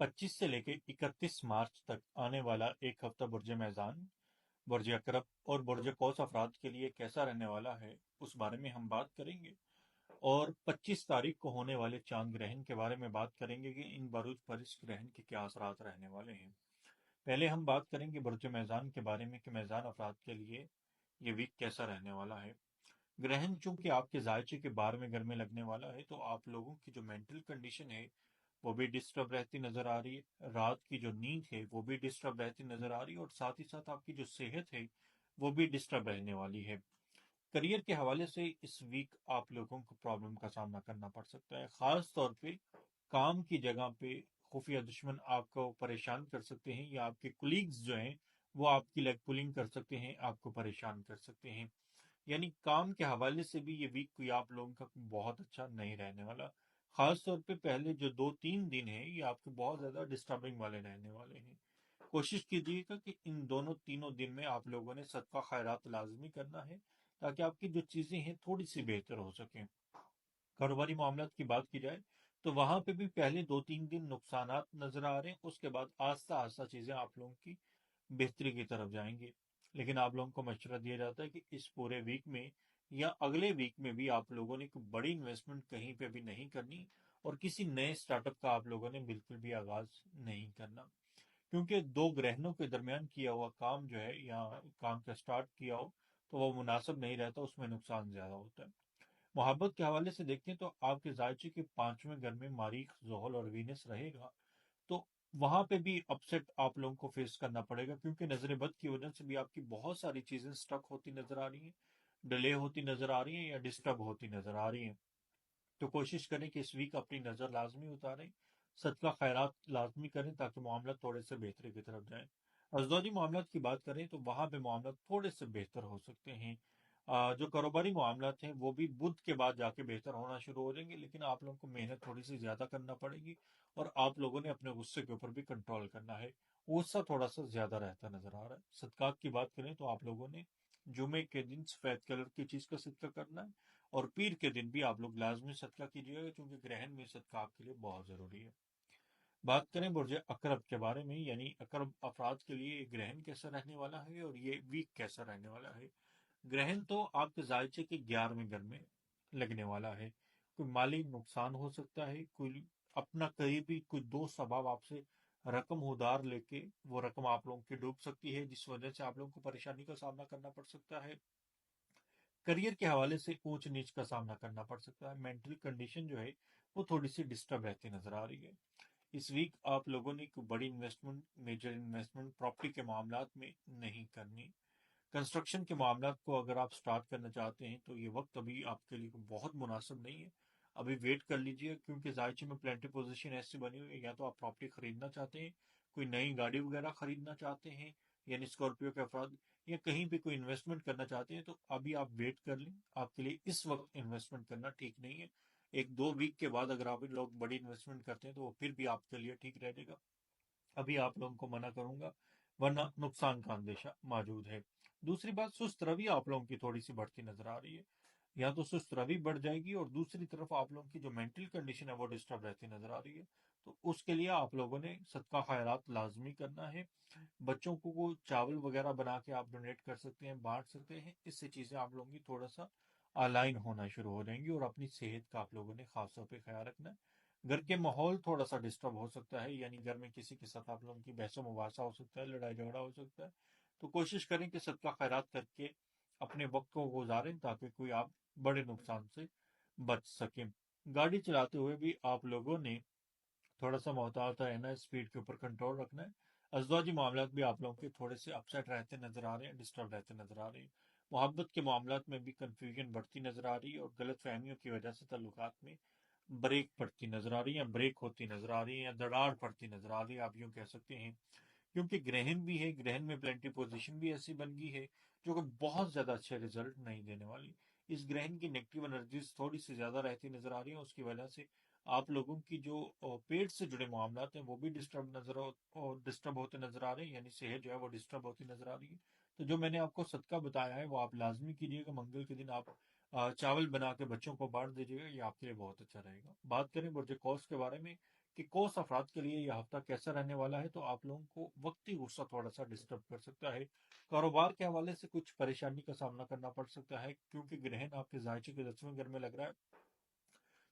25 से लेकर 31 मार्च तक आने वाला एक हफ्ता बुर्ज मेज़ान, बुर्ज अकरब और बुर्ज कौस अफराद के लिए कैसा रहने वाला है, उस बारे में हम बात करेंगे। और 25 तारीख को होने वाले चांद ग्रहण के बारे में बात करेंगे कि इन बरूज पर इस ग्रहण के क्या असरात रहने वाले हैं। पहले हम बात करेंगे बुर्ज मेज़ान के बारे में कि मेज़ान अफराद के लिए ये वीक कैसा रहने वाला है। ग्रहण चूंकि आपके जायचे के 12वें घर में लगने वाला है, तो आप लोगों की जो मेंटल कंडीशन है वो भी डिस्टर्ब रहती नजर आ रही है। रात की जो नींद है वो भी डिस्टर्ब रहती नजर आ रही है, और साथ ही साथ आपकी जो सेहत है वो भी डिस्टर्ब रहने वाली है। करियर के हवाले से इस वीक आप लोगों को प्रॉब्लम का सामना करना पड़ सकता है। खास तौर पे काम की जगह पे खुफिया दुश्मन आपको परेशान कर सकते हैं, या आपके कुलीग्स जो हैं वो आपकी लेग पुलिंग कर सकते हैं, आपको परेशान कर सकते हैं। यानी काम के हवाले से भी ये वीक कोई आप लोगों का बहुत अच्छा नहीं रहने वाला। खास तौर पे पहले जो 2-3 दिन है ये आपके बहुत ज्यादा डिस्टर्बिंग वाले रहने वाले हैं। कोशिश कीजिएगा कि इन दोनों तीनों दिन में आप लोगों ने सदका खैरात लाजमी करना है, ताकि आपकी जो चीजें हैं थोड़ी सी बेहतर हो सकें। कारोबारी मामलात की बात की जाए तो वहां पे भी पहले 2-3 दिन नुकसानात नजर आ रहे हैं, उसके बाद आस्ता आस्ता चीजें आप लोगों की बेहतरी की तरफ जाएंगे। लेकिन आप लोगों को मशवरा दिया जाता है कि इस पूरे वीक में या अगले वीक में भी आप लोगों ने कोई बड़ी इन्वेस्टमेंट कहीं पे भी नहीं करनी, और किसी नए स्टार्टअप का आप लोगों ने बिल्कुल भी आगाज नहीं करना। क्योंकि दो ग्रहणों के दरमियान किया हुआ काम जो है, या काम का स्टार्ट किया हो, तो वो मुनासिब नहीं रहता, उसमें नुकसान ज्यादा होता है। मोहब्बत के हवाले से देखते हैं तो आपके जायचे के 5वें घर में मारीख, जोहल और वीनस रहेगा। तो वहां पे भी अपसेट आप लोगों को फेस करना पड़ेगा, क्योंकि नजर बद की वजह से भी आपकी बहुत सारी चीजें स्टक होती नजर आ रही हैं, डिले होती नजर आ रही हैं, या डिस्टर्ब होती नजर आ रही हैं। तो कोशिश करें कि इस वीक अपनी नजर लाजमी उतारें, सदका खैरात लाजमी करें, ताकि मामला थोड़े से बेहतरी की तरफ जाए। अजदौजी मामला की बात करें तो वहां पे मामला थोड़े से बेहतर हो सकते हैं। जो कारोबारी मामला हैं वो भी बुध के बाद जाके बेहतर होना शुरू हो जाएंगे, लेकिन आप लोगों को मेहनत थोड़ी सी ज्यादा करना पड़ेगी, और आप लोगों ने अपने गुस्से के ऊपर भी कंट्रोल करना है। गुस्सा थोड़ा सा ज्यादा रहता नजर आ रहा है। सदकात की बात करें तो आप लोगों ने जुमे के दिन सफेद कलर की चीज का सदका करना है, और पीर के दिन भी आप लोग लाजमी सदका कीजिएगा, क्योंकि ग्रहण में सदका आपके लिए बहुत जरूरी है। बात करें बुर्ज अकरब के बारे में, यानी अकरब अफराद के लिए ग्रहण कैसा रहने वाला है और ये वीक कैसा रहने वाला है। ग्रहण तो आपके जायचे के 11वें घर में लगने वाला है। कोई माली नुकसान हो सकता है, कोई अपना करीबी कोई दोस्त स्वभाव आपसे रकम उधार लेके वो रकम आप लोगों की डूब सकती है, जिस वजह से आप लोगों को परेशानी का सामना करना पड़ सकता है। करियर के हवाले से ऊंच नीच का सामना करना पड़ सकता है। मेंटल कंडीशन जो है वो थोड़ी सी डिस्टर्ब रहती नजर आ रही है। इस वीक आप लोगों ने कोई बड़ी इन्वेस्टमेंट, मेजर इन्वेस्टमेंट प्रॉपर्टी के मामलात में नहीं करनी। कंस्ट्रक्शन के मामलात को अगर आप स्टार्ट करना चाहते हैं तो ये वक्त अभी आपके लिए बहुत मुनासिब नहीं है। अभी वेट कर लीजिए, क्योंकि जायचे में प्लेंटी पोजीशन ऐसी बनी हुई है, या तो आप प्रॉपर्टी खरीदना चाहते हैं, कोई नई गाड़ी वगैरह खरीदना चाहते हैं, यानी स्कॉर्पियो के अफराद, या कहीं पे कोई इन्वेस्टमेंट करना चाहते हैं, तो अभी आप वेट कर लें। आपके लिए इस वक्त इन्वेस्टमेंट करना ठीक नहीं है। 1-2 वीक के बाद अगर आप लोग बड़ी इन्वेस्टमेंट करते हैं तो वो फिर भी आपके लिए ठीक रहेगा। अभी आप लोगों को मना करूंगा, वरना नुकसान का अंदेशा मौजूद है। दूसरी बात, सुस्त रवि आप लोगों की थोड़ी सी बढ़ती नजर आ रही है। या तो सुस्त रवि बढ़ जाएगी, और दूसरी तरफ आप लोगों की जो मेंटल कंडीशन है वो डिस्टर्ब रहती नजर आ रही है। तो उसके लिए आप लोगों ने सदका खैरात लाजमी करना है। बच्चों को चावल वगैरह बना के आप डोनेट कर सकते हैं, बांट सकते हैं। इससे चीजें आप लोगों की थोड़ा सा अलाइन होना शुरू हो जाएंगी, और अपनी सेहत का आप लोगों ने खास तौर पर ख्याल रखना है। घर के माहौल थोड़ा सा डिस्टर्ब हो सकता है, यानी घर में किसी के साथ आप लोगों की बहसो मुबासा हो सकता है, लड़ाई झगड़ा हो सकता है। तो कोशिश करें कि सबका खैरात करके अपने वक्त को गुजारें, ताकि कोई आप बड़े नुकसान से बच सकें। गाड़ी चलाते हुए भी आप लोगों ने थोड़ा सा मोहतात रहना है, स्पीड के ऊपर कंट्रोल रखना है। अजवाजी मामला भी आप लोगों के थोड़े से अपसेट रहते नजर आ रहे हैं, डिस्टर्ब रहते नजर आ रहे हैं। मोहब्बत के मामला में भी कंफ्यूजन बढ़ती नजर आ रही है, और गलत फहमियों की वजह से ताल्लुकात में ब्रेक पड़ती नजर आ रही है, ब्रेक होती नजर आ रही है, या दरार पड़ती नजर आ रही है, आप यूं कह सकते हैं। क्योंकि ग्रहण भी है, ग्रहण में प्लेंटी पोजीशन भी ऐसी बन गई है जो कि बहुत ज्यादा अच्छे रिजल्ट नहीं देने वाली। इस ग्रहण की नेगेटिव एनर्जीज थोड़ी सी ज्यादा रहती नजर आ रही है, उसकी वजह से आप लोगों की जो पेट से जुड़े मामला हैं वो भी डिस्टर्ब होते नजर आ रहे हैं, यानी सेहत जो है वो डिस्टर्ब होती नजर आ रही है। तो जो मैंने आपको सदका बताया है वो आप लाजमी कीजिएगा। मंगल के दिन आप चावल बना के बच्चों को बांट दीजिएगा, ये आपके लिए बहुत अच्छा रहेगा। बात करें बुर्ज कौस के बारे में, کہ کوس افراد کے لیے یہ ہفتہ کیسا رہنے والا ہے، تو آپ لوگوں کو وقتی غصہ تھوڑا سا ڈسٹرب کر سکتا ہے۔ کاروبار کے حوالے سے کچھ پریشانی کا سامنا کرنا پڑ سکتا ہے، کیونکہ گرہن آپ کے ذائچے کے 10ویں گھر میں لگ رہا ہے،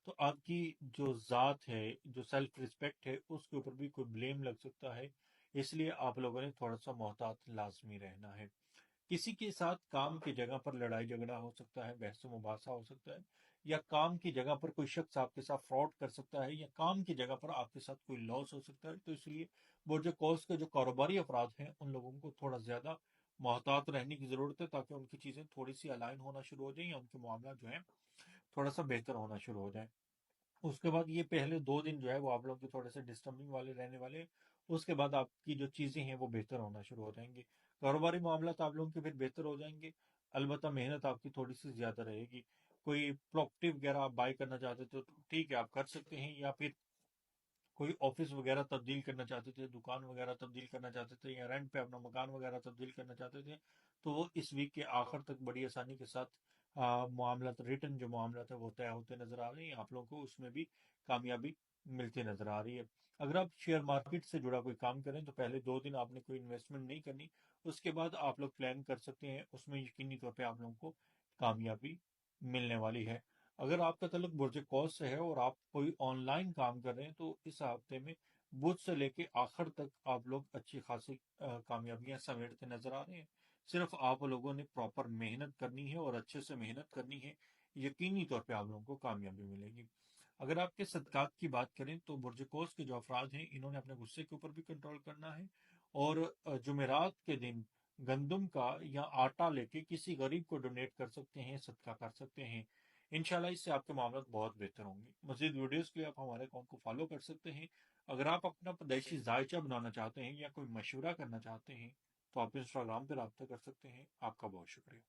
تو آپ کی جو ذات ہے، جو سیلف رسپیکٹ ہے، اس کے اوپر بھی کوئی بلیم لگ سکتا ہے۔ اس لیے آپ لوگوں نے تھوڑا سا محتاط لازمی رہنا ہے۔ کسی کے ساتھ کام کی جگہ پر لڑائی جھگڑا ہو سکتا ہے، بحث و مباحثہ ہو سکتا ہے، یا کام کی جگہ پر کوئی شخص آپ کے ساتھ فراڈ کر سکتا ہے، یا کام کی جگہ پر آپ کے ساتھ کوئی لاس ہو سکتا ہے۔ تو اس لیے وہ جو کوس کے جو کاروباری افراد ہیں، ان لوگوں کو تھوڑا زیادہ محتاط رہنے کی ضرورت ہے، تاکہ ان کی چیزیں تھوڑی سی الائن ہونا شروع ہو جائیں، یا ان کے معاملات جو ہیں تھوڑا سا بہتر ہونا شروع ہو جائیں۔ اس کے بعد یہ پہلے 2 دن جو ہے وہ آپ لوگوں کے تھوڑے سے ڈسٹربنگ والے رہنے والے ہیں۔ اس کے بعد آپ کی جو چیزیں ہیں وہ بہتر ہونا شروع ہو جائیں گی، کاروباری معاملات آپ لوگوں کے پھر بہتر ہو جائیں گے۔ البتہ محنت آپ کی تھوڑی سی زیادہ رہے گی۔ کوئی پراپرٹی وغیرہ آپ بائی کرنا چاہتے تھے تو ٹھیک ہے، آپ کر سکتے ہیں، یا پھر کوئی آفس وغیرہ تبدیل کرنا چاہتے تھے، دکان وغیرہ تبدیل کرنا چاہتے تھے، یا رینٹ پہ اپنا مکان وغیرہ تبدیل کرنا چاہتے تھے، تو وہ اس ویک کے آخر تک بڑی آسانی کے ساتھ معاملات، ریٹرن جو معاملات ہیں وہ طے ہوتے نظر آ رہے ہیں، آپ لوگوں کو اس میں بھی کامیابی ملتی نظر آ رہی ہے۔ اگر آپ شیئر مارکیٹ سے جڑا کوئی کام کریں تو پہلے 2 دن آپ نے کوئی انویسٹمنٹ نہیں کرنی، اس کے بعد آپ لوگ پلان کر سکتے ہیں، اس میں یقینی طور پہ آپ لوگوں کو کامیابی ملنے والی ہے۔ اگر آپ کا تعلق برج قوس سے ہے اور آپ کوئی آن لائن کام کر رہے ہیں، تو اس ہفتے میں بدھ سے لے کے آخر تک آپ لوگ اچھی خاصی کامیابیاں سمیٹتے نظر آ رہے ہیں۔ صرف آپ لوگوں نے پراپر محنت کرنی ہے اور اچھے سے محنت کرنی ہے، یقینی طور پہ آپ لوگوں کو کامیابی ملے گی۔ اگر آپ کے صدقات کی بات کریں تو برج قوس کے جو افراد ہیں، انہوں نے اپنے غصے کے اوپر بھی کنٹرول کرنا ہے، اور جمعرات کے دن گندم کا یا آٹا لے کے کسی غریب کو ڈونیٹ کر سکتے ہیں، صدقہ کر سکتے ہیں۔ انشاءاللہ اس سے آپ کے معاملات بہت بہتر ہوں گے۔ مزید ویڈیوز کے لیے آپ ہمارے اکاؤنٹ کو فالو کر سکتے ہیں۔ اگر آپ اپنا پیدائشی ذائچہ بنانا چاہتے ہیں یا کوئی مشورہ کرنا چاہتے ہیں، تو آپ انسٹاگرام پہ رابطہ کر سکتے ہیں۔ آپ کا بہت شکریہ۔